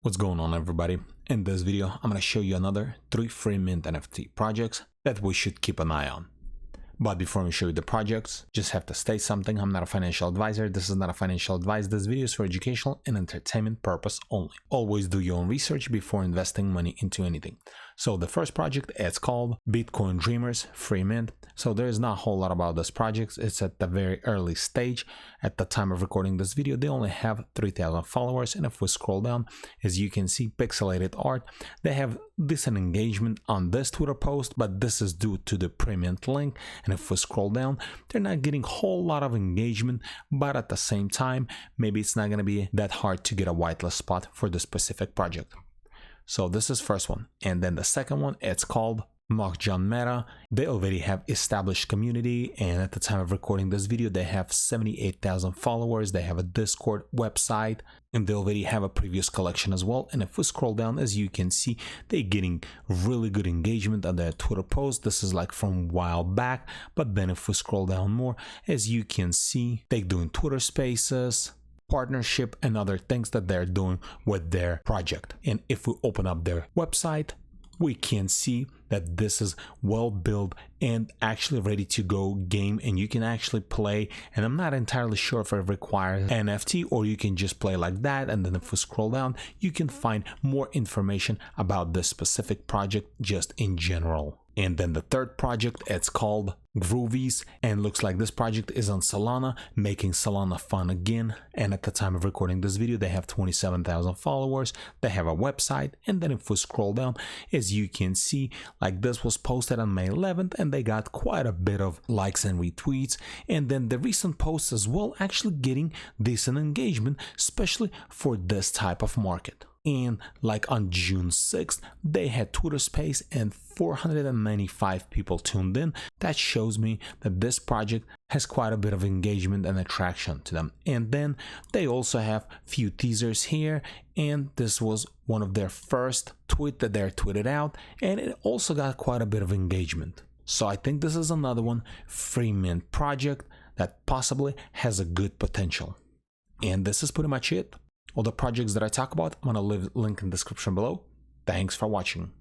What's going on, everybody? In this video, I'm going to show you another 3 free mint NFT projects that we should keep an eye on. But before we show you the projects, just have to state something. I'm not a financial advisor. This is not a financial advice. This video is for educational and entertainment purpose only. Always do your own research before investing money into anything. So the first project, it's called Bitcoin Dreamerz free mint. So there is not a whole lot about this project. It's at the very early stage. At the time of recording this video, they only have 3,000 followers. And if we scroll down, as you can see, pixelated art, they have decent engagement on this Twitter post, but this is due to the pre-mint link. And if we scroll down, they're not getting a whole lot of engagement, but at the same time, maybe it's not going to be that hard to get a whitelist spot for the specific project. So this is first one. And then the second one, it's called Mahjong Meta. They already have established community, and at the time of recording this video, they have 78,000 followers. They have a Discord website, and they already have a previous collection as well. And if we scroll down, as you can see, they're getting really good engagement on their Twitter post. This is like from a while back, but then if we scroll down more, as you can see, they're doing Twitter spaces, partnership, and other things that they're doing with their project. And if we open up their website, we can see that this is well built and actually ready to go game, and you can actually play. And I'm not entirely sure if it requires NFT or you can just play like that. And then if we scroll down, you can find more information about this specific project just in general. And then the third project, it's called Groovies, and looks like this project is on Solana, making Solana fun again. And at the time of recording this video, they have 27,000 followers. They have a website. And then if we scroll down, as you can see, like this was posted on May 11th, and they got quite a bit of likes and retweets. And then the recent posts as well, actually getting decent engagement, especially for this type of market. And like on June 6th, they had Twitter space and 495 people tuned in. That shows me that this project has quite a bit of engagement and attraction to them. And then they also have few teasers here, and this was one of their first tweet that they're tweeted out, and it also got quite a bit of engagement. So I think this is another one free mint project that possibly has a good potential. And this is pretty much it. All the projects that I talk about, I'm going to leave a link in the description below. Thanks for watching.